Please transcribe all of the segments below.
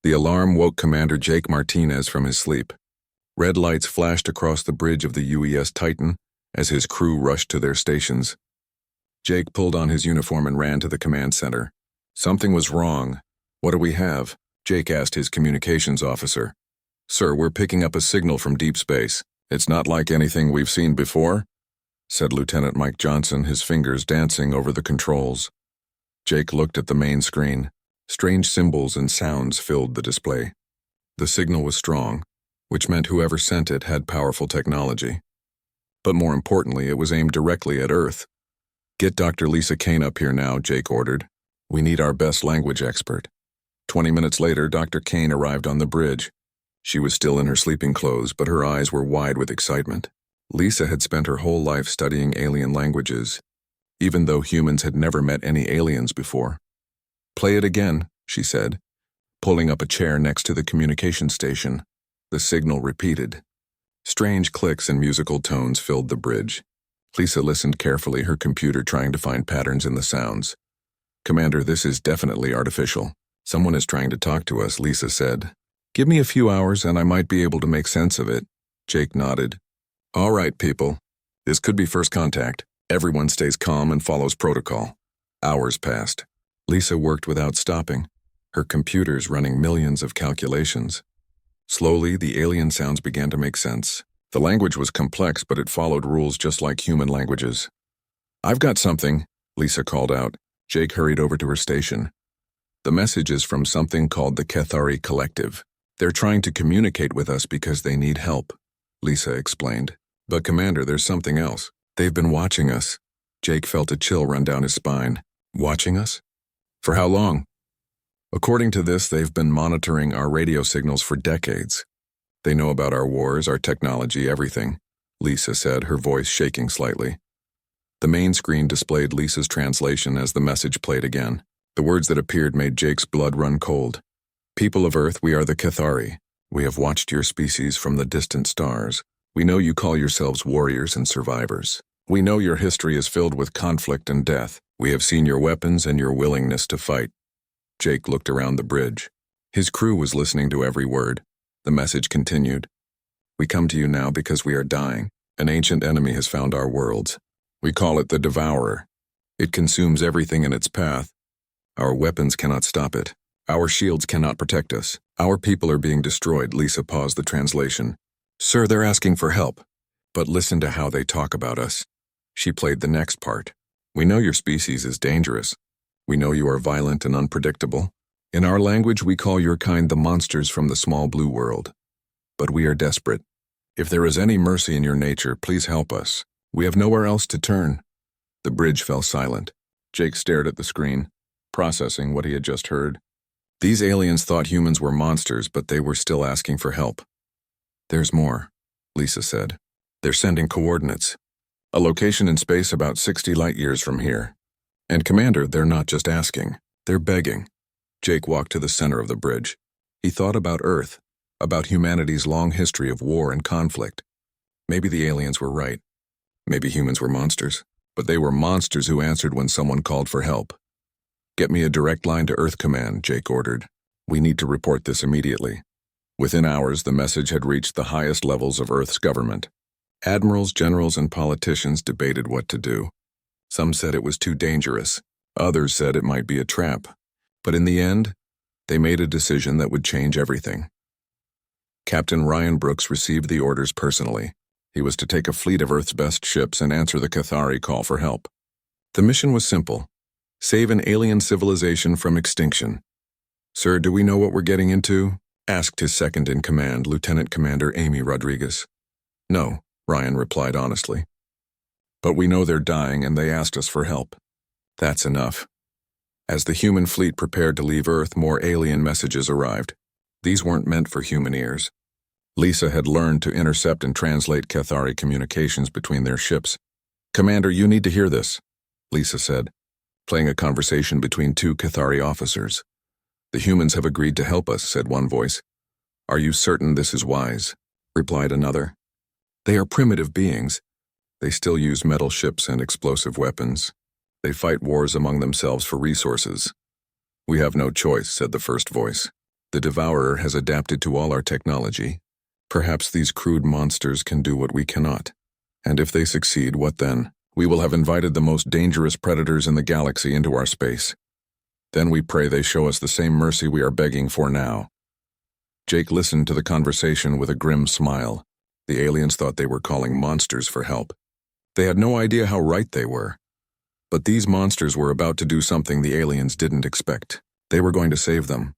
The alarm woke Commander Jake Martinez from his sleep. Red lights flashed across the bridge of the UES Titan as his crew rushed to their stations. Jake pulled on his uniform and ran to the command center. Something was wrong. What do we have? Jake asked his communications officer. Sir, we're picking up a signal from deep space. It's not like anything we've seen before, said Lieutenant Mike Johnson, his fingers dancing over the controls. Jake looked at the main screen. Strange symbols and sounds filled the display. The signal was strong, which meant whoever sent it had powerful technology. But more importantly, it was aimed directly at Earth. Get Dr. Lisa Kane up here now, Jake ordered. We need our best language expert. 20 minutes later, Dr. Kane arrived on the bridge. She was still in her sleeping clothes, but her eyes were wide with excitement. Lisa had spent her whole life studying alien languages, even though humans had never met any aliens before. Play it again, she said, pulling up a chair next to the communication station. The signal repeated. Strange clicks and musical tones filled the bridge. Lisa listened carefully, her computer trying to find patterns in the sounds. Commander, this is definitely artificial. Someone is trying to talk to us, Lisa said. Give me a few hours and I might be able to make sense of it. Jake nodded. All right, people. This could be first contact. Everyone stays calm and follows protocol. Hours passed. Lisa worked without stopping, her computers running millions of calculations. Slowly, the alien sounds began to make sense. The language was complex, but it followed rules just like human languages. I've got something, Lisa called out. Jake hurried over to her station. The message is from something called the Cathari Collective. They're trying to communicate with us because they need help, Lisa explained. But Commander, there's something else. They've been watching us. Jake felt a chill run down his spine. Watching us? For how long? According to this, they've been monitoring our radio signals for decades. They know about our wars, our technology, everything, Lisa said, her voice shaking slightly. The main screen displayed Lisa's translation as the message played again. The words that appeared made Jake's blood run cold. People of Earth, we are the Cathari. We have watched your species from the distant stars. We know you call yourselves warriors and survivors. We know your history is filled with conflict and death. We have seen your weapons and your willingness to fight. Jake looked around the bridge. His crew was listening to every word. The message continued. We come to you now because we are dying. An ancient enemy has found our worlds. We call it the Devourer. It consumes everything in its path. Our weapons cannot stop it. Our shields cannot protect us. Our people are being destroyed. Lisa paused the translation. Sir, they're asking for help. But listen to how they talk about us. She played the next part. We know your species is dangerous. We know you are violent and unpredictable. In our language, we call your kind the monsters from the small blue world. But we are desperate. If there is any mercy in your nature, please help us. We have nowhere else to turn. The bridge fell silent. Jake stared at the screen, processing what he had just heard. These aliens thought humans were monsters, but they were still asking for help. There's more, Lisa said. They're sending coordinates. A location in space about 60 light years from here. And Commander, they're not just asking, they're begging. Jake walked to the center of the bridge. He thought about Earth, about humanity's long history of war and conflict. Maybe the aliens were right. Maybe humans were monsters. But they were monsters who answered when someone called for help. Get me a direct line to Earth Command, Jake ordered. We need to report this immediately. Within hours, the message had reached the highest levels of Earth's government. Admirals, generals, and politicians debated what to do. Some said it was too dangerous. Others said it might be a trap. But in the end, they made a decision that would change everything. Captain Ryan Brooks received the orders personally. He was to take a fleet of Earth's best ships and answer the Cathari call for help. The mission was simple. Save an alien civilization from extinction. Sir, do we know what we're getting into? Asked his second-in-command, Lieutenant Commander Amy Rodriguez. No, Ryan replied honestly. But we know they're dying and they asked us for help. That's enough. As the human fleet prepared to leave Earth, more alien messages arrived. These weren't meant for human ears. Lisa had learned to intercept and translate Cathari communications between their ships. Commander, you need to hear this, Lisa said, playing a conversation between two Cathari officers. The humans have agreed to help us, said one voice. Are you certain this is wise? Replied another. They are primitive beings. They still use metal ships and explosive weapons. They fight wars among themselves for resources. We have no choice, said the first voice. The Devourer has adapted to all our technology. Perhaps these crude monsters can do what we cannot. And if they succeed, what then? We will have invited the most dangerous predators in the galaxy into our space. Then we pray they show us the same mercy we are begging for now. Jake listened to the conversation with a grim smile. The aliens thought they were calling monsters for help. They had no idea how right they were. But these monsters were about to do something the aliens didn't expect. They were going to save them.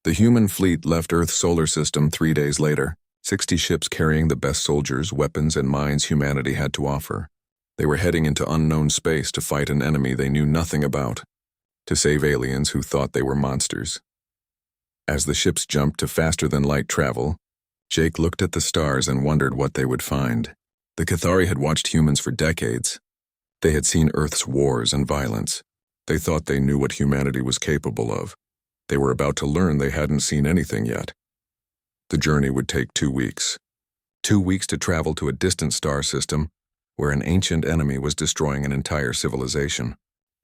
The human fleet left Earth's solar system 3 days later, 60 ships carrying the best soldiers, weapons, and mines humanity had to offer. They were heading into unknown space to fight an enemy they knew nothing about, to save aliens who thought they were monsters. As the ships jumped to faster-than-light travel, Jake looked at the stars and wondered what they would find. The Cathari had watched humans for decades. They had seen Earth's wars and violence. They thought they knew what humanity was capable of. They were about to learn they hadn't seen anything yet. The journey would take 2 weeks. 2 weeks to travel to a distant star system where an ancient enemy was destroying an entire civilization.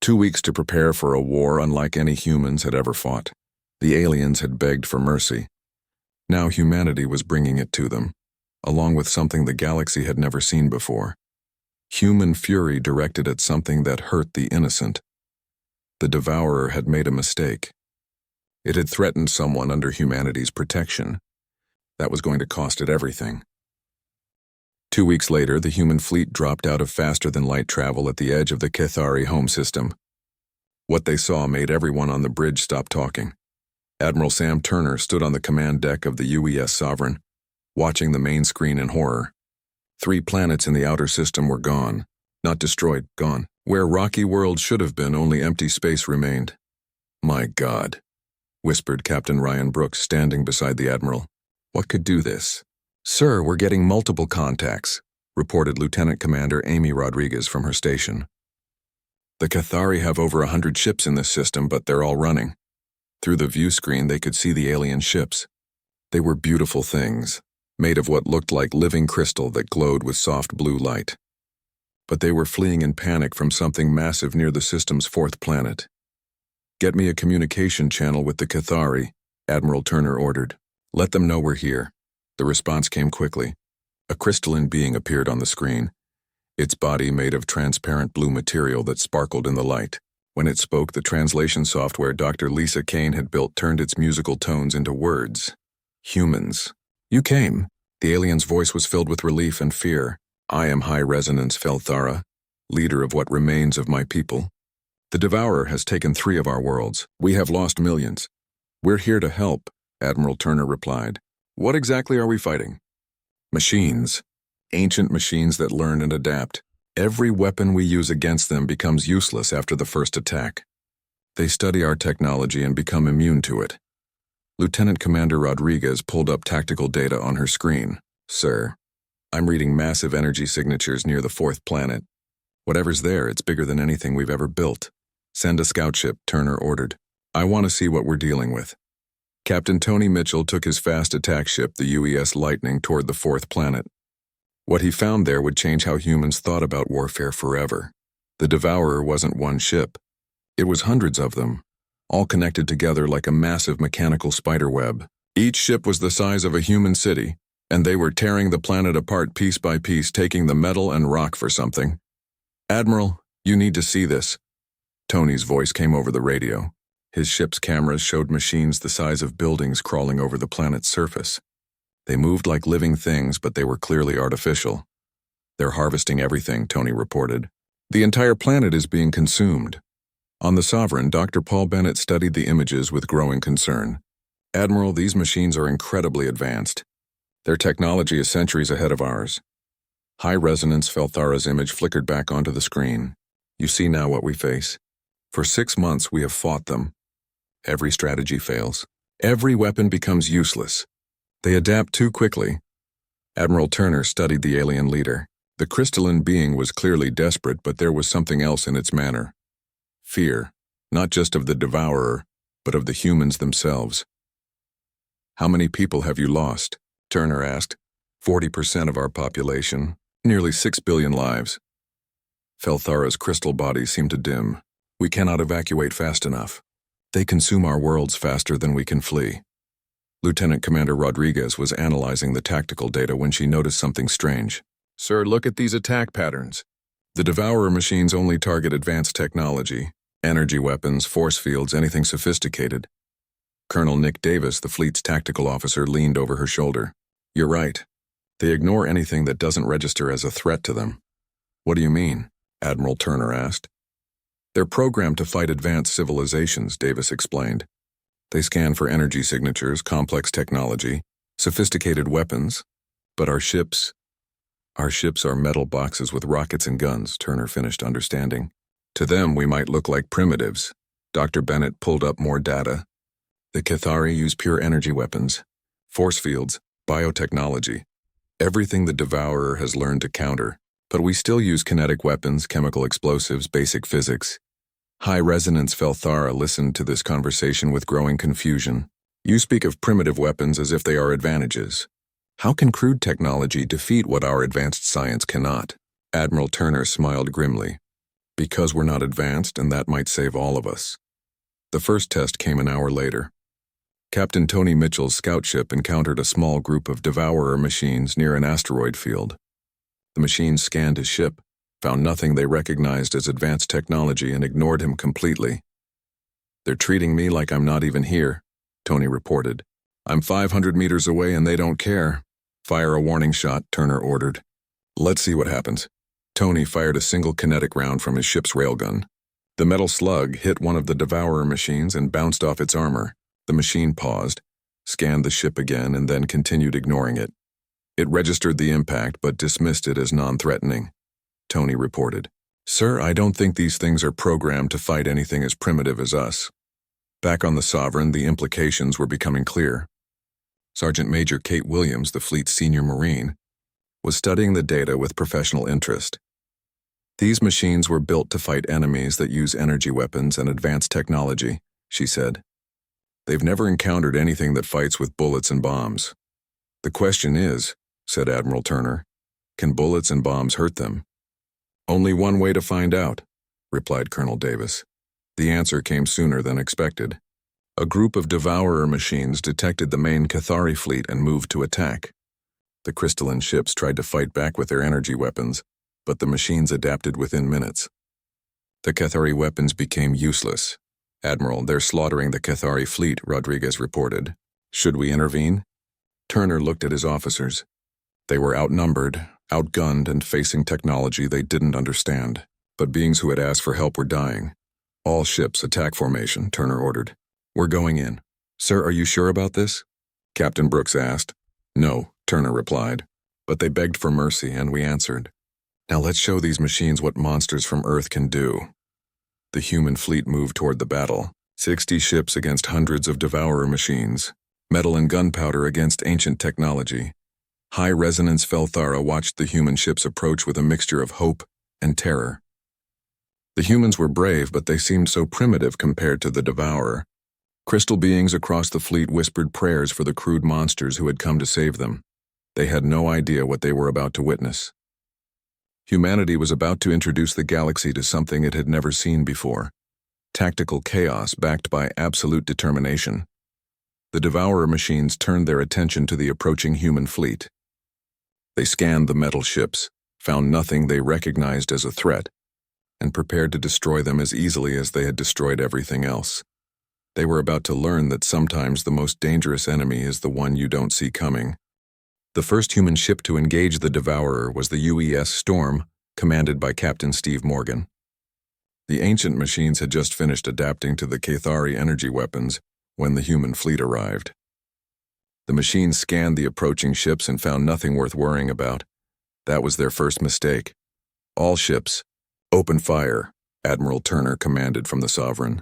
2 weeks to prepare for a war unlike any humans had ever fought. The aliens had begged for mercy. Now humanity was bringing it to them, along with something the galaxy had never seen before. Human fury directed at something that hurt the innocent. The Devourer had made a mistake. It had threatened someone under humanity's protection. That was going to cost it everything. 2 weeks later, the human fleet dropped out of faster-than-light travel at the edge of the Cathari home system. What they saw made everyone on the bridge stop talking. Admiral Sam Turner stood on the command deck of the UES Sovereign, watching the main screen in horror. 3 planets in the outer system were gone. Not destroyed, gone. Where rocky worlds should have been, only empty space remained. "My God," whispered Captain Ryan Brooks, standing beside the Admiral. "What could do this?" "Sir, we're getting multiple contacts," reported Lieutenant Commander Amy Rodriguez from her station. "The Cathari have over 100 ships in this system, but they're all running." Through the view screen, they could see the alien ships. They were beautiful things, made of what looked like living crystal that glowed with soft blue light. But they were fleeing in panic from something massive near the system's 4th planet. "Get me a communication channel with the Cathari," Admiral Turner ordered. "Let them know we're here." The response came quickly. A crystalline being appeared on the screen, its body made of transparent blue material that sparkled in the light. When it spoke, the translation software Dr. Lisa Kane had built turned its musical tones into words. "Humans. You came." The alien's voice was filled with relief and fear. "I am High Resonance Felthara, leader of what remains of my people. The Devourer has taken 3 of our worlds. We have lost millions. We're here to help," Admiral Turner replied. "What exactly are we fighting?" "Machines. Ancient machines that learn and adapt. Every weapon we use against them becomes useless after the first attack. They study our technology and become immune to it." Lieutenant Commander Rodriguez pulled up tactical data on her screen. "Sir, I'm reading massive energy signatures near the 4th planet. Whatever's there, it's bigger than anything we've ever built. Send a scout ship," Turner ordered. "I want to see what we're dealing with." Captain Tony Mitchell took his fast attack ship, the UES Lightning, toward the 4th planet. What he found there would change how humans thought about warfare forever. The Devourer wasn't one ship. It was hundreds of them, all connected together like a massive mechanical spiderweb. Each ship was the size of a human city, and they were tearing the planet apart piece by piece, taking the metal and rock for something. "Admiral, you need to see this." Tony's voice came over the radio. His ship's cameras showed machines the size of buildings crawling over the planet's surface. They moved like living things, but they were clearly artificial. "They're harvesting everything," Tony reported. "The entire planet is being consumed." On the Sovereign, Dr. Paul Bennett studied the images with growing concern. "Admiral, these machines are incredibly advanced. Their technology is centuries ahead of ours." High Resonance Felthara's image flickered back onto the screen. "You see now what we face. For 6 months we have fought them. Every strategy fails. Every weapon becomes useless. They adapt too quickly." Admiral Turner studied the alien leader. The crystalline being was clearly desperate, but there was something else in its manner. Fear, not just of the Devourer, but of the humans themselves. "How many people have you lost?" Turner asked. 40% of our population, nearly 6 billion lives." Felthara's crystal body seemed to dim. "We cannot evacuate fast enough. They consume our worlds faster than we can flee." Lieutenant Commander Rodriguez was analyzing the tactical data when she noticed something strange. "Sir, look at these attack patterns. The Devourer machines only target advanced technology, energy weapons, force fields, anything sophisticated." Colonel Nick Davis, the fleet's tactical officer, leaned over her shoulder. "You're right. They ignore anything that doesn't register as a threat to them." "What do you mean?" Admiral Turner asked. "They're programmed to fight advanced civilizations," Davis explained. "They scan for energy signatures, complex technology, sophisticated weapons. But our ships are metal boxes with rockets and guns," Turner finished understanding. "To them, we might look like primitives." Dr. Bennett pulled up more data. "The Cathari use pure energy weapons, force fields, biotechnology, everything the Devourer has learned to counter. But we still use kinetic weapons, chemical explosives, basic physics." High-resonance Felthara listened to this conversation with growing confusion. "You speak of primitive weapons as if they are advantages. How can crude technology defeat what our advanced science cannot?" Admiral Turner smiled grimly. "Because we're not advanced, and that might save all of us." The first test came an hour later. Captain Tony Mitchell's scout ship encountered a small group of Devourer machines near an asteroid field. The machines scanned his ship, found nothing they recognized as advanced technology, and ignored him completely. "They're treating me like I'm not even here," Tony reported. "I'm 500 meters away and they don't care." "Fire a warning shot," Turner ordered. "Let's see what happens." Tony fired a single kinetic round from his ship's railgun. The metal slug hit one of the Devourer machines and bounced off its armor. The machine paused, scanned the ship again, and then continued ignoring it. It registered the impact but dismissed it as non-threatening. Tony reported, "Sir, I don't think these things are programmed to fight anything as primitive as us." Back on the Sovereign, the implications were becoming clear. Sergeant Major Kate Williams, the fleet's senior Marine, was studying the data with professional interest. "These machines were built to fight enemies that use energy weapons and advanced technology," she said. "They've never encountered anything that fights with bullets and bombs. The question is," said Admiral Turner, "can bullets and bombs hurt them?" "Only one way to find out," replied Colonel Davis. The answer came sooner than expected. A group of Devourer machines detected the main Cathari fleet and moved to attack. The crystalline ships tried to fight back with their energy weapons, but the machines adapted within minutes. The Cathari weapons became useless. "Admiral, they're slaughtering the Cathari fleet," Rodriguez reported. "Should we intervene?" Turner looked at his officers. They were outnumbered, outgunned, and facing technology they didn't understand. But beings who had asked for help were dying. "All ships, attack formation," Turner ordered. "We're going in." "Sir, are you sure about this?" Captain Brooks asked. "No," Turner replied. "But they begged for mercy, and we answered. Now let's show these machines what monsters from Earth can do." The human fleet moved toward the battle. 60 ships against hundreds of Devourer machines. Metal and gunpowder against ancient technology. High-resonance Felthara watched the human ships approach with a mixture of hope and terror. The humans were brave, but they seemed so primitive compared to the Devourer. Crystal beings across the fleet whispered prayers for the crude monsters who had come to save them. They had no idea what they were about to witness. Humanity was about to introduce the galaxy to something it had never seen before. Tactical chaos backed by absolute determination. The Devourer machines turned their attention to the approaching human fleet. They scanned the metal ships, found nothing they recognized as a threat, and prepared to destroy them as easily as they had destroyed everything else. They were about to learn that sometimes the most dangerous enemy is the one you don't see coming. The first human ship to engage the Devourer was the UES Storm, commanded by Captain Steve Morgan. The ancient machines had just finished adapting to the Cathari energy weapons when the human fleet arrived. The machines scanned the approaching ships and found nothing worth worrying about. That was their first mistake. "All ships, open fire," Admiral Turner commanded from the Sovereign.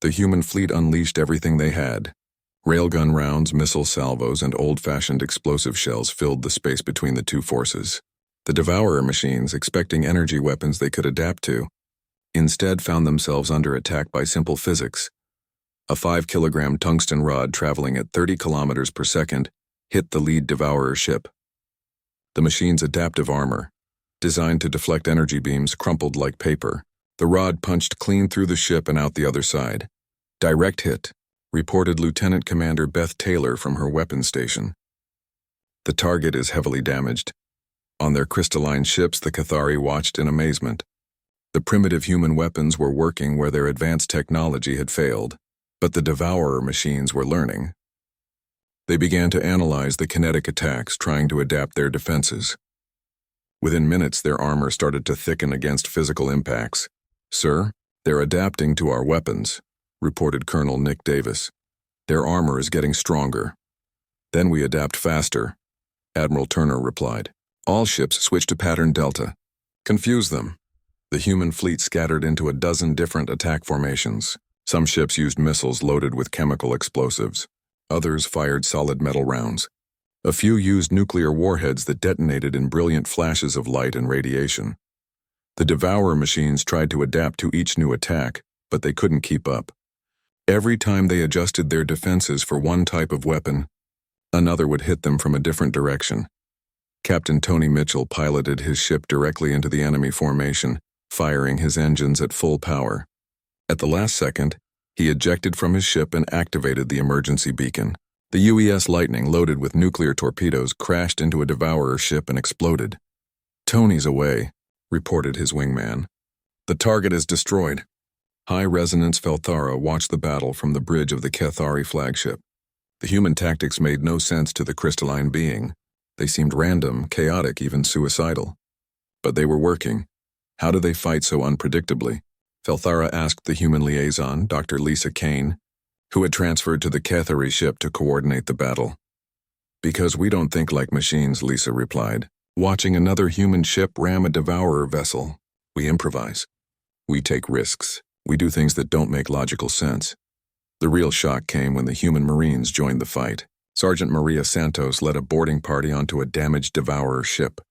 The human fleet unleashed everything they had. Railgun rounds, missile salvos, and old-fashioned explosive shells filled the space between the two forces. The Devourer machines, expecting energy weapons they could adapt to, instead found themselves under attack by simple physics. A 5-kilogram tungsten rod traveling at 30 kilometers per second hit the lead Devourer ship. The machine's adaptive armor, designed to deflect energy beams, crumpled like paper. The rod punched clean through the ship and out the other side. Direct hit. reported Lieutenant Commander Beth Taylor from her weapons station. The target is heavily damaged. On their crystalline ships, the Cathari watched in amazement. The primitive human weapons were working where their advanced technology had failed, but the Devourer machines were learning. They began to analyze the kinetic attacks, trying to adapt their defenses. Within minutes, their armor started to thicken against physical impacts. "Sir, they're adapting to our weapons," reported Colonel Nick Davis. "Their armor is getting stronger." "Then we adapt faster," Admiral Turner replied. All ships switched to pattern Delta. "Confuse them." The human fleet scattered into a dozen different attack formations. Some ships used missiles loaded with chemical explosives. Others fired solid metal rounds. A few used nuclear warheads that detonated in brilliant flashes of light and radiation. The Devourer machines tried to adapt to each new attack, but they couldn't keep up. Every time they adjusted their defenses for one type of weapon, another would hit them from a different direction. Captain Tony Mitchell piloted his ship directly into the enemy formation, firing his engines at full power. At the last second, he ejected from his ship and activated the emergency beacon. The UES Lightning, loaded with nuclear torpedoes, crashed into a Devourer ship and exploded. "Tony's away," reported his wingman. "The target is destroyed." High-resonance Felthara watched the battle from the bridge of the Cathari flagship. The human tactics made no sense to the crystalline being. They seemed random, chaotic, even suicidal. But they were working. How do they fight so unpredictably? Felthara asked the human liaison, Dr. Lisa Kane, who had transferred to the Cathari ship to coordinate the battle. "Because we don't think like machines," Lisa replied. "Watching another human ship ram a Devourer vessel, we improvise. We take risks. We do things that don't make logical sense." The real shock came when the human Marines joined the fight. Sergeant Maria Santos led a boarding party onto a damaged Devourer ship.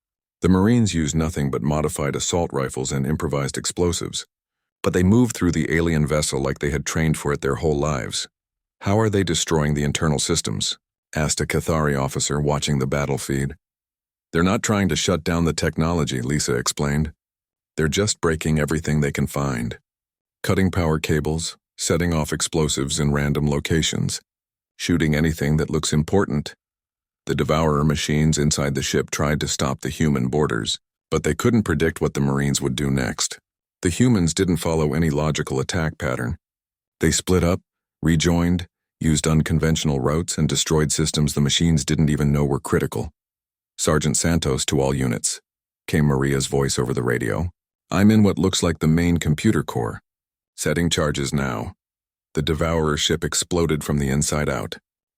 The Marines used nothing but modified assault rifles and improvised explosives. But they moved through the alien vessel like they had trained for it their whole lives. "How are they destroying the internal systems?" asked a Cathari officer watching the battle feed. "They're not trying to shut down the technology," Lisa explained. "They're just breaking everything they can find. Cutting power cables, setting off explosives in random locations, shooting anything that looks important." The Devourer machines inside the ship tried to stop the human boarders, but they couldn't predict what the Marines would do next. The humans didn't follow any logical attack pattern. They split up, rejoined, used unconventional routes, and destroyed systems the machines didn't even know were critical. "Sergeant Santos to all units," came Maria's voice over the radio. "I'm in what looks like the main computer core. Setting charges now." The Devourer ship exploded from the inside out.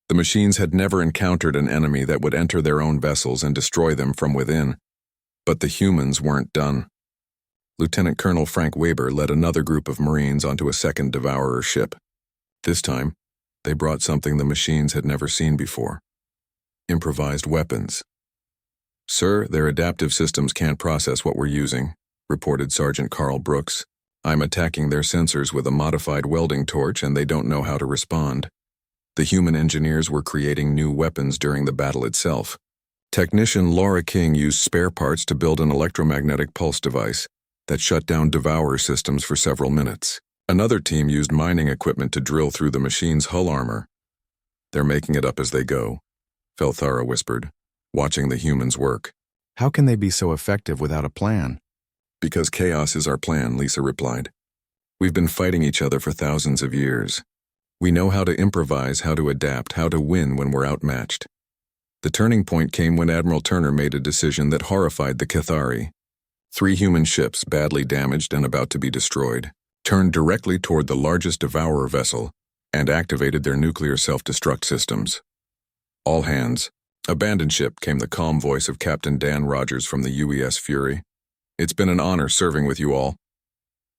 The machines had never encountered an enemy that would enter their own vessels and destroy them from within. But the humans weren't done. Lieutenant Colonel Frank Weber led another group of Marines onto a second Devourer ship. This time, they brought something the machines had never seen before. Improvised weapons. "Sir, their adaptive systems can't process what we're using," reported Sergeant Carl Brooks. "I'm attacking their sensors with a modified welding torch and they don't know how to respond." The human engineers were creating new weapons during the battle itself. Technician Laura King used spare parts to build an electromagnetic pulse device that shut down Devourer systems for several minutes. Another team used mining equipment to drill through the machine's hull armor. "They're making it up as they go," Felthara whispered, watching the humans work. "How can they be so effective without a plan?" "Because chaos is our plan," Lisa replied. "We've been fighting each other for thousands of years. We know how to improvise, how to adapt, how to win when we're outmatched." The turning point came when Admiral Turner made a decision that horrified the Cathari. 3 human ships, badly damaged and about to be destroyed, turned directly toward the largest Devourer vessel and activated their nuclear self-destruct systems. "All hands. Abandon ship," came the calm voice of Captain Dan Rogers from the UES Fury. "It's been an honor serving with you all."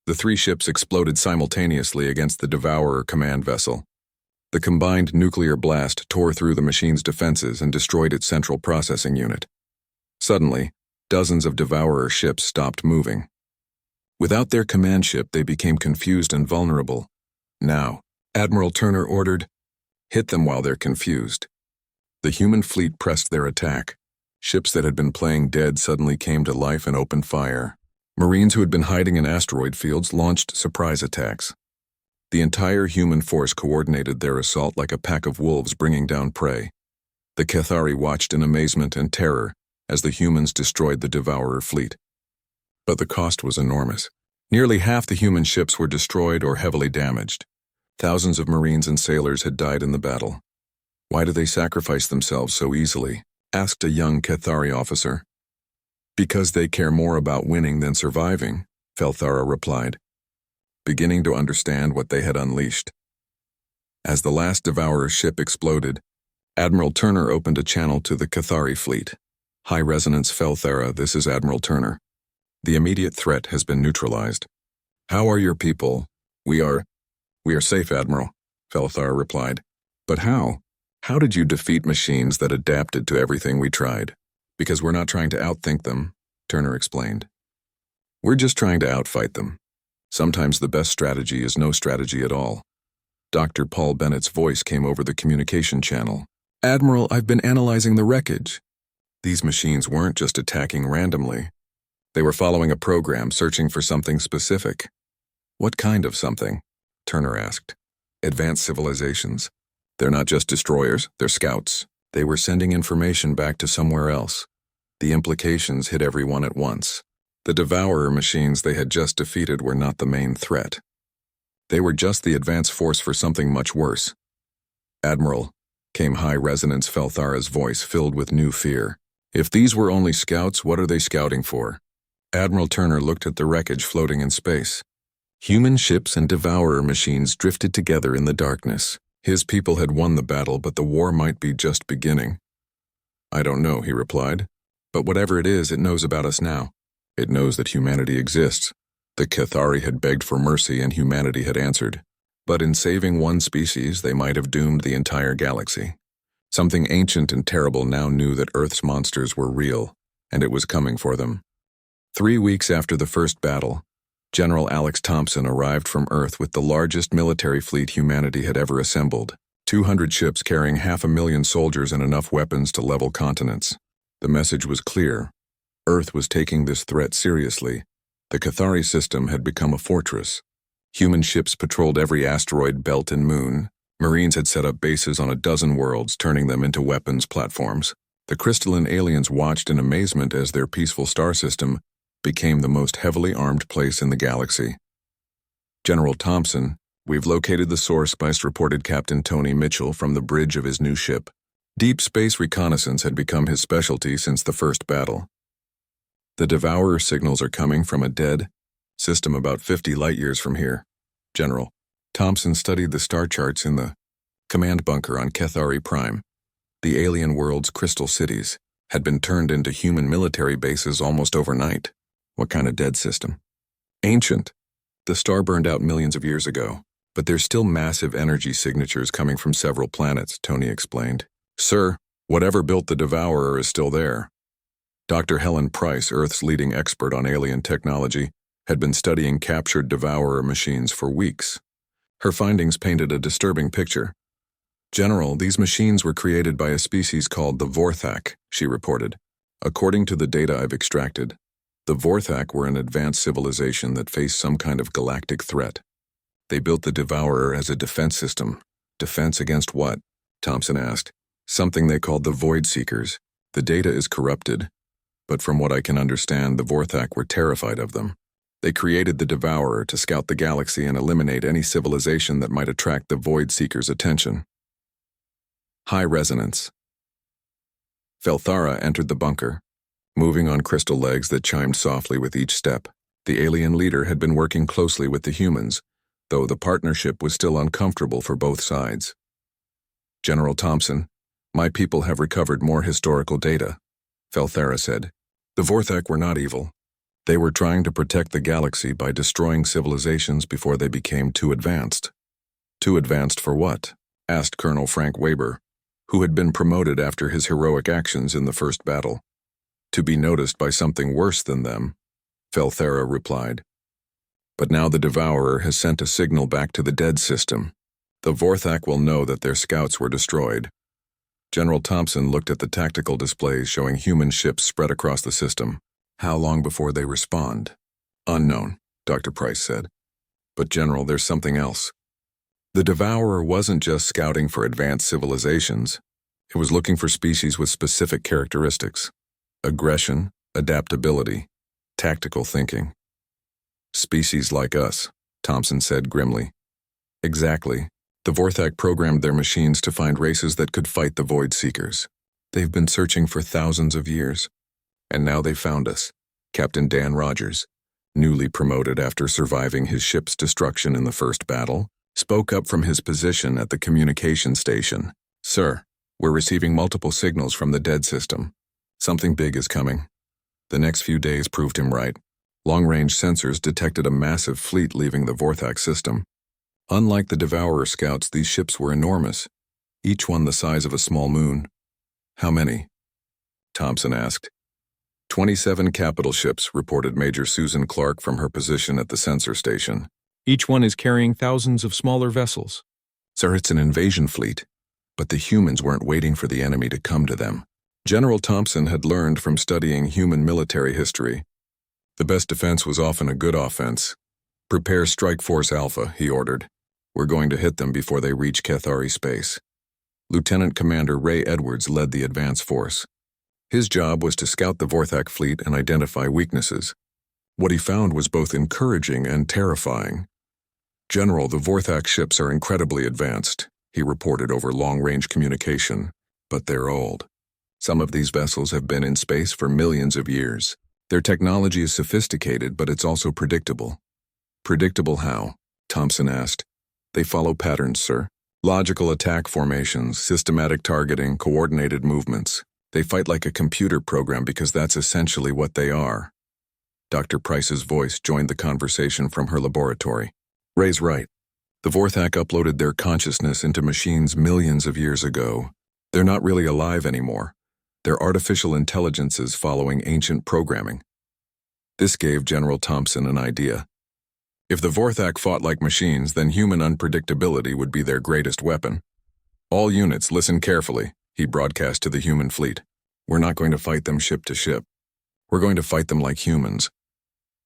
The 3 ships exploded simultaneously against the Devourer command vessel. The combined nuclear blast tore through the machine's defenses and destroyed its central processing unit. Suddenly, dozens of Devourer ships stopped moving. Without their command ship, they became confused and vulnerable. "Now," Admiral Turner ordered, "hit them while they're confused." The human fleet pressed their attack. Ships that had been playing dead suddenly came to life and opened fire. Marines who had been hiding in asteroid fields launched surprise attacks. The entire human force coordinated their assault like a pack of wolves bringing down prey. The Cathari watched in amazement and terror as the humans destroyed the Devourer fleet. But the cost was enormous. Nearly half the human ships were destroyed or heavily damaged. Thousands of Marines and sailors had died in the battle. "Why do they sacrifice themselves so easily?" asked a young Cathari officer. "Because they care more about winning than surviving," Felthara replied, beginning to understand what they had unleashed. As the last Devourer ship exploded, Admiral Turner opened a channel to the Cathari fleet. "High Resonance Felthara, this is Admiral Turner. The immediate threat has been neutralized. How are your people?" We are safe, Admiral," Felthara replied. "But how? How did you defeat machines that adapted to everything we tried?" "Because we're not trying to outthink them," Turner explained. "We're just trying to outfight them. Sometimes the best strategy is no strategy at all." Dr. Paul Bennett's voice came over the communication channel. "Admiral, I've been analyzing the wreckage. These machines weren't just attacking randomly. They were following a program, searching for something specific." "What kind of something?" Turner asked. "Advanced civilizations. They're not just destroyers, they're scouts. They were sending information back to somewhere else. The implications hit everyone at once. The Devourer machines they had just defeated were not the main threat. They were just the advance force for something much worse." "Admiral," came High Resonance Felthara's voice filled with new fear. "If these were only scouts, what are they scouting for?" Admiral Turner looked at the wreckage floating in space. Human ships and Devourer machines drifted together in the darkness. His people had won the battle, but the war might be just beginning. "I don't know," he replied. "But whatever it is, it knows about us now. It knows that humanity exists." The Cathari had begged for mercy and humanity had answered. But in saving one species, they might have doomed the entire galaxy. Something ancient and terrible now knew that Earth's monsters were real, and it was coming for them. 3 weeks after the first battle, General Alex Thompson arrived from Earth with the largest military fleet humanity had ever assembled. 200 ships carrying 500,000 soldiers and enough weapons to level continents. The message was clear. Earth was taking this threat seriously. The Cathari system had become a fortress. Human ships patrolled every asteroid belt and moon. Marines had set up bases on a dozen worlds, turning them into weapons platforms. The crystalline aliens watched in amazement as their peaceful star system became the most heavily armed place in the galaxy. "General Thompson, we've located the source," Spice reported Captain Tony Mitchell from the bridge of his new ship. Deep space reconnaissance had become his specialty since the first battle. "The Devourer signals are coming from a dead system about 50 light-years from here, General." Thompson studied the star charts in the command bunker on Cathari Prime. The alien world's crystal cities had been turned into human military bases almost overnight. "What kind of dead system?" "Ancient. The star burned out millions of years ago, but there's still massive energy signatures coming from several planets," Tony explained. "Sir, whatever built the Devourer is still there." Dr. Helen Price, Earth's leading expert on alien technology, had been studying captured Devourer machines for weeks. Her findings painted a disturbing picture. "General, these machines were created by a species called the Vorthak," she reported. "According to the data I've extracted, the Vorthak were an advanced civilization that faced some kind of galactic threat. They built the Devourer as a defense system." "Defense against what?" Thompson asked. "Something they called the Void Seekers. The data is corrupted, but from what I can understand, the Vorthak were terrified of them. They created the Devourer to scout the galaxy and eliminate any civilization that might attract the Void Seekers' attention." High Resonance. Felthara entered the bunker, moving on crystal legs that chimed softly with each step. The alien leader had been working closely with the humans, though the partnership was still uncomfortable for both sides. "General Thompson, my people have recovered more historical data," Felthara said. "The Vorthak were not evil. They were trying to protect the galaxy by destroying civilizations before they became too advanced." "Too advanced for what?" asked Colonel Frank Weber, who had been promoted after his heroic actions in the first battle. "To be noticed by something worse than them," Felthara replied. "But now the Devourer has sent a signal back to the dead system. The Vorthak will know that their scouts were destroyed." General Thompson looked at the tactical displays showing human ships spread across the system. "How long before they respond?" "Unknown," Dr. Price said. "But General, there's something else. The Devourer wasn't just scouting for advanced civilizations. It was looking for species with specific characteristics: aggression, adaptability, tactical thinking. Species like us, Thompson said grimly. Exactly. The Vorthak programmed their machines to find races that could fight the Void Seekers. They've been searching for thousands of years. And now they found us. Captain Dan Rogers, newly promoted after surviving his ship's destruction in the first battle, spoke up from his position at the communication station. Sir, we're receiving multiple signals from the dead system. Something big is coming. The next few days proved him right. Long-range sensors detected a massive fleet leaving the Vorthak system. Unlike the Devourer scouts, these ships were enormous, each one the size of a small moon. How many? Thompson asked. 27 capital ships, reported Major Susan Clark from her position at the sensor station. Each one is carrying thousands of smaller vessels. Sir, it's an invasion fleet, but the humans weren't waiting for the enemy to come to them. General Thompson had learned from studying human military history. The best defense was often a good offense. Prepare Strike Force Alpha, he ordered. We're going to hit them before they reach Cathari space. Lieutenant Commander Ray Edwards led the advance force. His job was to scout the Vorthak fleet and identify weaknesses. What he found was both encouraging and terrifying. General, the Vorthak ships are incredibly advanced, he reported over long-range communication, but they're old. Some of these vessels have been in space for millions of years. Their technology is sophisticated, but it's also predictable. Predictable how? Thompson asked. They follow patterns, sir. Logical attack formations, systematic targeting, coordinated movements. They fight like a computer program because that's essentially what they are. Dr. Price's voice joined the conversation from her laboratory. Ray's right. The Vorthak uploaded their consciousness into machines millions of years ago. They're not really alive anymore. They're artificial intelligences following ancient programming. This gave General Thompson an idea. If the Vorthak fought like machines, then human unpredictability would be their greatest weapon. All units, listen carefully, he broadcast to the human fleet. We're not going to fight them ship to ship. We're going to fight them like humans.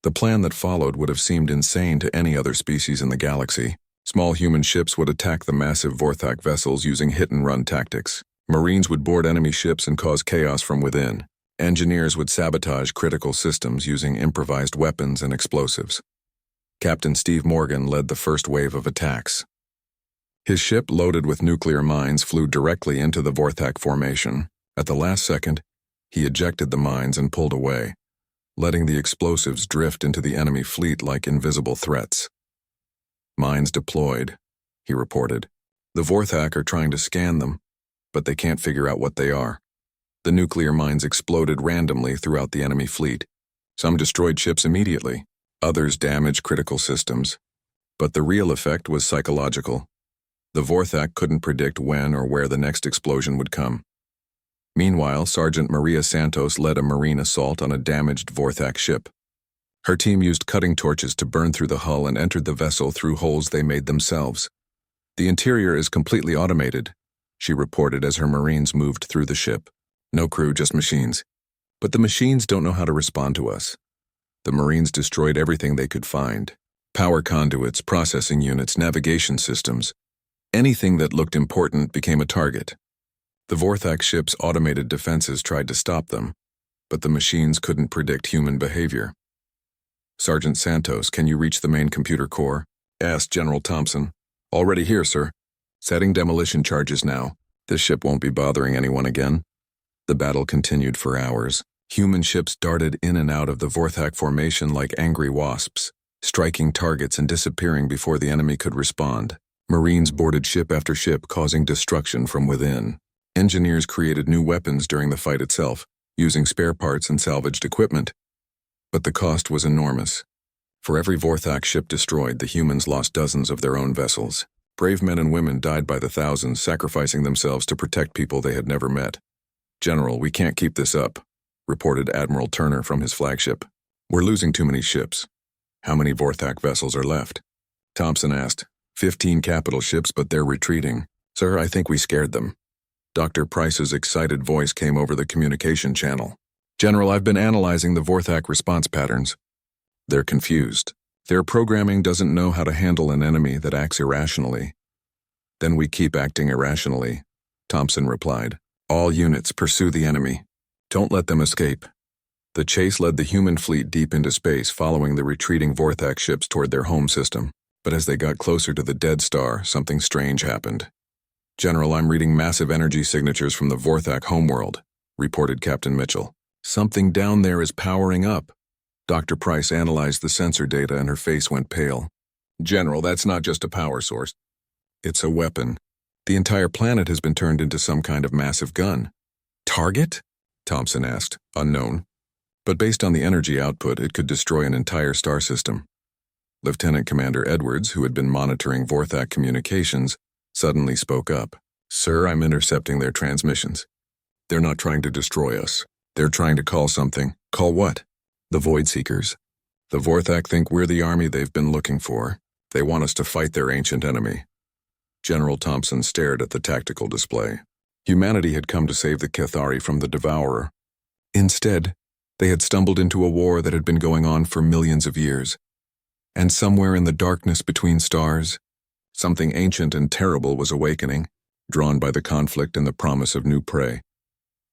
The plan that followed would have seemed insane to any other species in the galaxy. Small human ships would attack the massive Vorthak vessels using hit-and-run tactics. Marines would board enemy ships and cause chaos from within. Engineers would sabotage critical systems using improvised weapons and explosives. Captain Steve Morgan led the first wave of attacks. His ship, loaded with nuclear mines, flew directly into the Vorthak formation. At the last second, he ejected the mines and pulled away, letting the explosives drift into the enemy fleet like invisible threats. Mines deployed, he reported. The Vorthak are trying to scan them, but they can't figure out what they are. The nuclear mines exploded randomly throughout the enemy fleet. Some destroyed ships immediately. Others damaged critical systems. But the real effect was psychological. The Vorthak couldn't predict when or where the next explosion would come. Meanwhile, Sergeant Maria Santos led a marine assault on a damaged Vorthak ship. Her team used cutting torches to burn through the hull and entered the vessel through holes they made themselves. The interior is completely automated, she reported as her Marines moved through the ship. No crew, just machines. But the machines don't know how to respond to us. The Marines destroyed everything they could find. Power conduits, processing units, navigation systems. Anything that looked important became a target. The Vorthak ship's automated defenses tried to stop them, but the machines couldn't predict human behavior. Sergeant Santos, can you reach the main computer core? Asked General Thompson. Already here, sir. Setting demolition charges now. This ship won't be bothering anyone again. The battle continued for hours. Human ships darted in and out of the Vorthak formation like angry wasps, striking targets and disappearing before the enemy could respond. Marines boarded ship after ship, causing destruction from within. Engineers created new weapons during the fight itself, using spare parts and salvaged equipment. But the cost was enormous. For every Vorthak ship destroyed, the humans lost dozens of their own vessels. Brave men and women died by the thousands, sacrificing themselves to protect people they had never met. General, we can't keep this up, reported Admiral Turner from his flagship. We're losing too many ships. How many Vorthak vessels are left? Thompson asked. 15 capital ships, but they're retreating. Sir, I think we scared them. Dr. Price's excited voice came over the communication channel. General, I've been analyzing the Vorthak response patterns. They're confused. Their programming doesn't know how to handle an enemy that acts irrationally. Then we keep acting irrationally, Thompson replied. All units pursue the enemy. Don't let them escape. The chase led the human fleet deep into space, following the retreating Vorthak ships toward their home system. But as they got closer to the dead star, something strange happened. General, I'm reading massive energy signatures from the Vorthak homeworld, reported Captain Mitchell. Something down there is powering up. Dr. Price analyzed the sensor data and her face went pale. General, that's not just a power source. It's a weapon. The entire planet has been turned into some kind of massive gun. Target? Thompson asked, unknown. But based on the energy output, it could destroy an entire star system. Lieutenant Commander Edwards, who had been monitoring Vorthak communications, suddenly spoke up. Sir, I'm intercepting their transmissions. They're not trying to destroy us. They're trying to call something. Call what? The Void Seekers. The Vorthak think we're the army they've been looking for. They want us to fight their ancient enemy. General Thompson stared at the tactical display. Humanity had come to save the Cathari from the Devourer. Instead, they had stumbled into a war that had been going on for millions of years. And somewhere in the darkness between stars, something ancient and terrible was awakening, drawn by the conflict and the promise of new prey.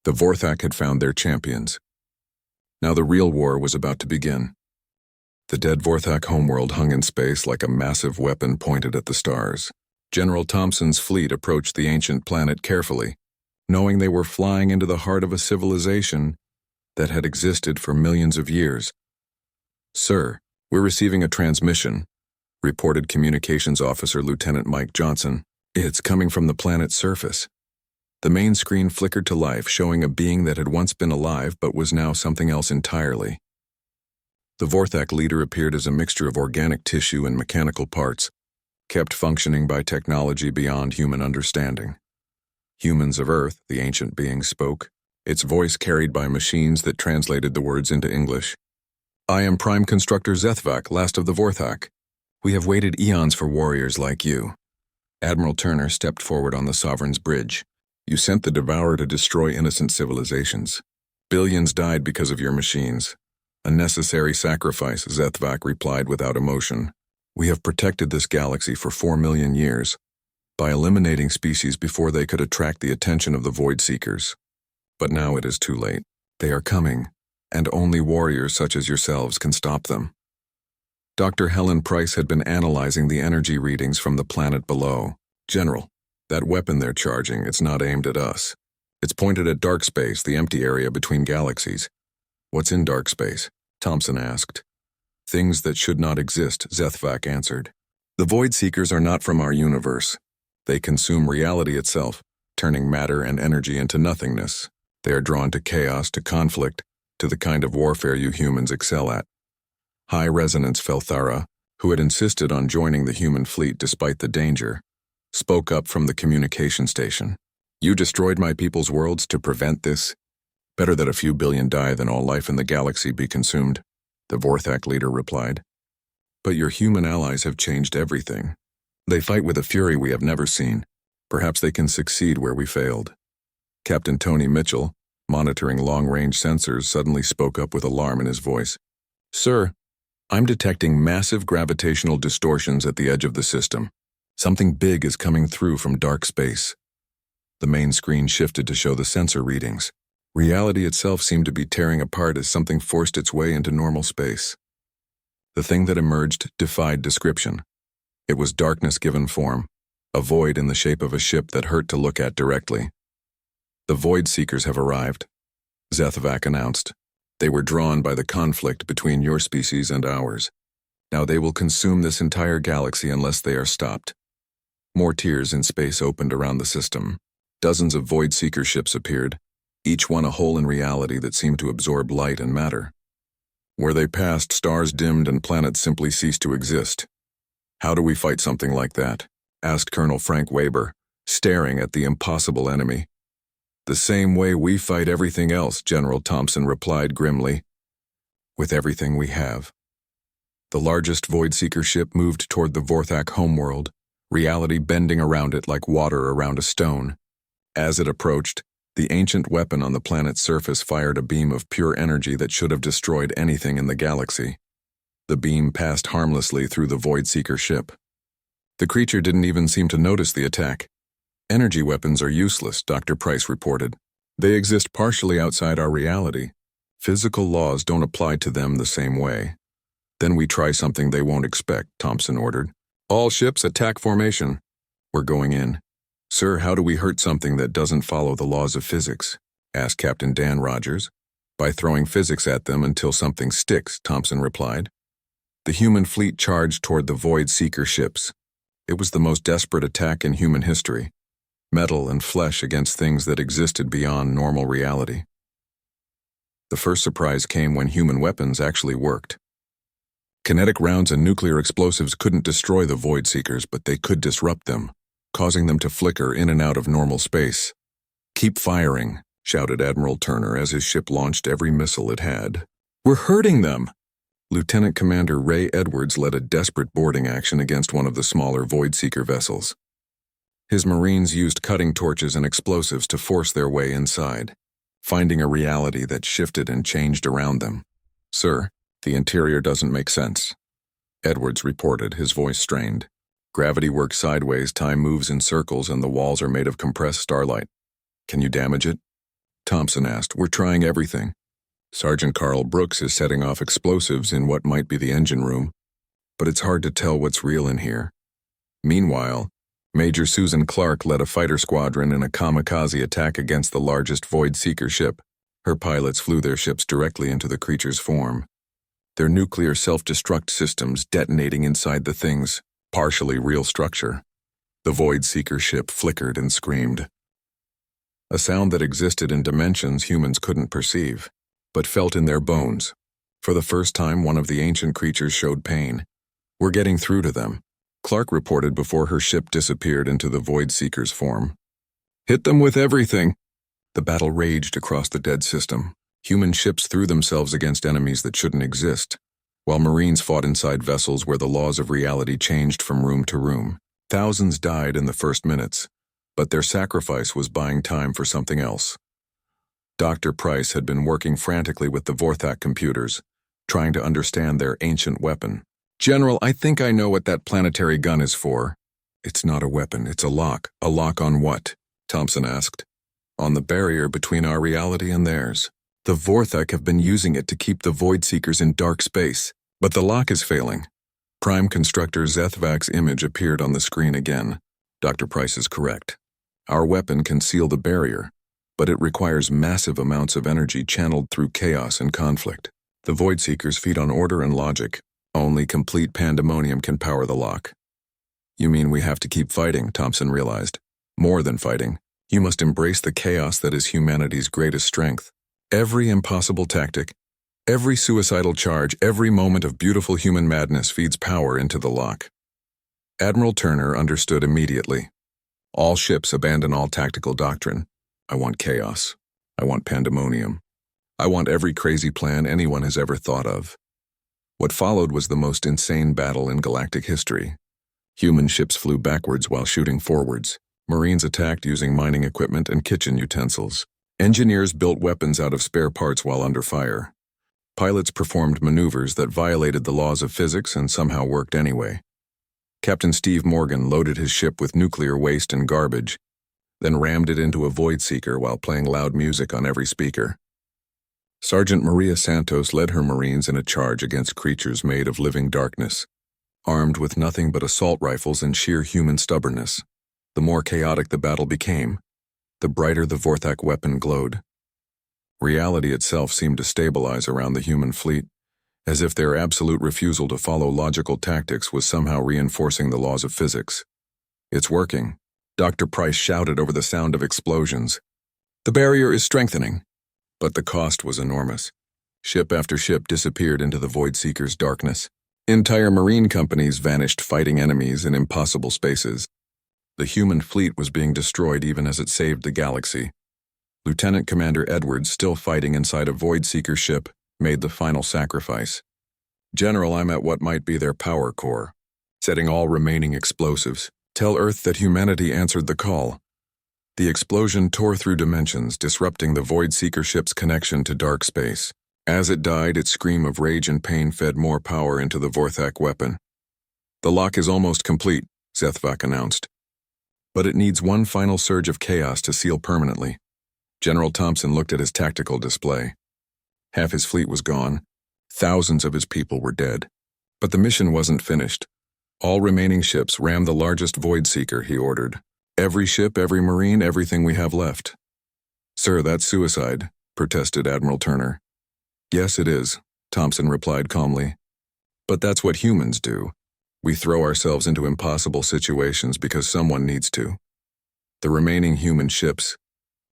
The Vorthak had found their champions. Now the real war was about to begin. The dead Vorthak homeworld hung in space like a massive weapon pointed at the stars. General Thompson's fleet approached the ancient planet carefully, knowing they were flying into the heart of a civilization that had existed for millions of years. Sir, we're receiving a transmission, reported Communications Officer Lieutenant Mike Johnson. It's coming from the planet's surface. The main screen flickered to life, showing a being that had once been alive but was now something else entirely. The Vorthak leader appeared as a mixture of organic tissue and mechanical parts, kept functioning by technology beyond human understanding. Humans of Earth, the ancient being spoke, its voice carried by machines that translated the words into English. I am Prime Constructor Zethvak, last of the Vorthak. We have waited eons for warriors like you. Admiral Turner stepped forward on the Sovereign's bridge. You sent the Devourer to destroy innocent civilizations. Billions died because of your machines. A necessary sacrifice, Zethvak replied without emotion. We have protected this galaxy for 4 million years, by eliminating species before they could attract the attention of the Void Seekers. But now it is too late. They are coming, and only warriors such as yourselves can stop them. Dr. Helen Price had been analyzing the energy readings from the planet below. General, that weapon they're charging, it's not aimed at us. It's pointed at dark space, the empty area between galaxies. What's in dark space? Thompson asked. Things that should not exist, Zethvak answered. The Void Seekers are not from our universe. They consume reality itself, turning matter and energy into nothingness. They are drawn to chaos, to conflict, to the kind of warfare you humans excel at. High Resonance Felthara, who had insisted on joining the human fleet despite the danger, spoke up from the communication station. You destroyed my people's worlds to prevent this? Better that a few billion die than all life in the galaxy be consumed, the Vorthak leader replied. But your human allies have changed everything. They fight with a fury we have never seen. Perhaps they can succeed where we failed. Captain Tony Mitchell, monitoring long-range sensors, suddenly spoke up with alarm in his voice. Sir, I'm detecting massive gravitational distortions at the edge of the system. Something big is coming through from dark space. The main screen shifted to show the sensor readings. Reality itself seemed to be tearing apart as something forced its way into normal space. The thing that emerged defied description. It was darkness given form, a void in the shape of a ship that hurt to look at directly. The Void Seekers have arrived, Zethvak announced. They were drawn by the conflict between your species and ours. Now they will consume this entire galaxy unless they are stopped. More tiers in space opened around the system. Dozens of Void Seeker ships appeared, each one a hole in reality that seemed to absorb light and matter. Where they passed, stars dimmed and planets simply ceased to exist. How do we fight something like that? Asked Colonel Frank Weber, staring at the impossible enemy. The same way we fight everything else, General Thompson replied grimly. With everything we have. The largest Void Seeker ship moved toward the Vorthak homeworld, reality bending around it like water around a stone. As it approached, the ancient weapon on the planet's surface fired a beam of pure energy that should have destroyed anything in the galaxy. The beam passed harmlessly through the Void Seeker ship. The creature didn't even seem to notice the attack. Energy weapons are useless, Dr. Price reported. They exist partially outside our reality. Physical laws don't apply to them the same way. Then we try something they won't expect, Thompson ordered. All ships attack formation. We're going in. Sir, how do we hurt something that doesn't follow the laws of physics? Asked Captain Dan Rogers. By throwing physics at them until something sticks, Thompson replied. The human fleet charged toward the Void Seeker ships. It was the most desperate attack in human history. Metal and flesh against things that existed beyond normal reality. The first surprise came when human weapons actually worked. Kinetic rounds and nuclear explosives couldn't destroy the Void Seekers, but they could disrupt them, causing them to flicker in and out of normal space. Keep firing, shouted Admiral Turner as his ship launched every missile it had. We're hurting them! Lieutenant Commander Ray Edwards led a desperate boarding action against one of the smaller Void Seeker vessels. His Marines used cutting torches and explosives to force their way inside, finding a reality that shifted and changed around them. Sir, the interior doesn't make sense. Edwards reported, his voice strained. Gravity works sideways, time moves in circles, and the walls are made of compressed starlight. Can you damage it? Thompson asked. We're trying everything. Sergeant Carl Brooks is setting off explosives in what might be the engine room, but it's hard to tell what's real in here. Meanwhile, Major Susan Clark led a fighter squadron in a kamikaze attack against the largest Void Seeker ship. Her pilots flew their ships directly into the creature's form, their nuclear self-destruct systems detonating inside the thing's partially real structure. The Void Seeker ship flickered and screamed. A sound that existed in dimensions humans couldn't perceive, but felt in their bones. For the first time, one of the ancient creatures showed pain. We're getting through to them, Clark reported before her ship disappeared into the Void Seeker's form. Hit them with everything! The battle raged across the dead system. Human ships threw themselves against enemies that shouldn't exist, while Marines fought inside vessels where the laws of reality changed from room to room. Thousands died in the first minutes, but their sacrifice was buying time for something else. Dr. Price had been working frantically with the Vorthak computers, trying to understand their ancient weapon. General, I think I know what that planetary gun is for. It's not a weapon, it's a lock. A lock on what? Thompson asked. On the barrier between our reality and theirs. The Vorthak have been using it to keep the Void Seekers in dark space, but the lock is failing. Prime Constructor Zethvak's image appeared on the screen again. Dr. Price is correct. Our weapon can seal the barrier, but it requires massive amounts of energy channeled through chaos and conflict. The Void Seekers feed on order and logic. Only complete pandemonium can power the lock. You mean we have to keep fighting, Thompson realized. More than fighting. You must embrace the chaos that is humanity's greatest strength. Every impossible tactic, every suicidal charge, every moment of beautiful human madness feeds power into the lock. Admiral Turner understood immediately. All ships abandon all tactical doctrine. I want chaos. I want pandemonium. I want every crazy plan anyone has ever thought of. What followed was the most insane battle in galactic history. Human ships flew backwards while shooting forwards. Marines attacked using mining equipment and kitchen utensils. Engineers built weapons out of spare parts while under fire. Pilots performed maneuvers that violated the laws of physics and somehow worked anyway. Captain Steve Morgan loaded his ship with nuclear waste and garbage, then rammed it into a Void Seeker while playing loud music on every speaker. Sergeant Maria Santos led her Marines in a charge against creatures made of living darkness, armed with nothing but assault rifles and sheer human stubbornness. The more chaotic the battle became, the brighter the Vorthak weapon glowed. Reality itself seemed to stabilize around the human fleet, as if their absolute refusal to follow logical tactics was somehow reinforcing the laws of physics. It's working, Dr. Price shouted over the sound of explosions. The barrier is strengthening. But the cost was enormous. Ship after ship disappeared into the Void Seeker's darkness. Entire marine companies vanished fighting enemies in impossible spaces. The human fleet was being destroyed even as it saved the galaxy. Lieutenant Commander Edwards, still fighting inside a Void Seeker ship, made the final sacrifice. General, I'm at what might be their power core, setting all remaining explosives. Tell Earth that humanity answered the call. The explosion tore through dimensions, disrupting the Void Seeker ship's connection to dark space. As it died, its scream of rage and pain fed more power into the Vorthak weapon. The lock is almost complete, Zethvak announced. But it needs one final surge of chaos to seal permanently. General Thompson looked at his tactical display. Half his fleet was gone. Thousands of his people were dead. But the mission wasn't finished. All remaining ships ram the largest Void Seeker, he ordered. Every ship, every Marine, everything we have left. Sir, that's suicide, protested Admiral Turner. Yes, it is, Thompson replied calmly. But that's what humans do. We throw ourselves into impossible situations because someone needs to. The remaining human ships,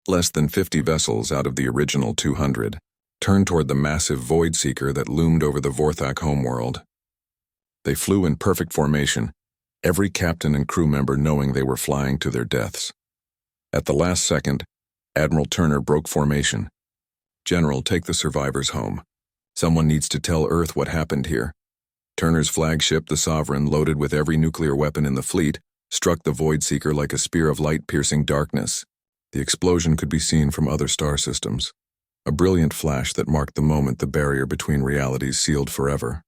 less than 50 vessels out of the original 200, turned toward the massive Void Seeker that loomed over the Vorthak homeworld. They flew in perfect formation, every captain and crew member knowing they were flying to their deaths. At the last second, Admiral Turner broke formation. General, take the survivors home. Someone needs to tell Earth what happened here. Turner's flagship, the Sovereign, loaded with every nuclear weapon in the fleet, struck the Void Seeker like a spear of light piercing darkness. The explosion could be seen from other star systems. A brilliant flash that marked the moment the barrier between realities sealed forever.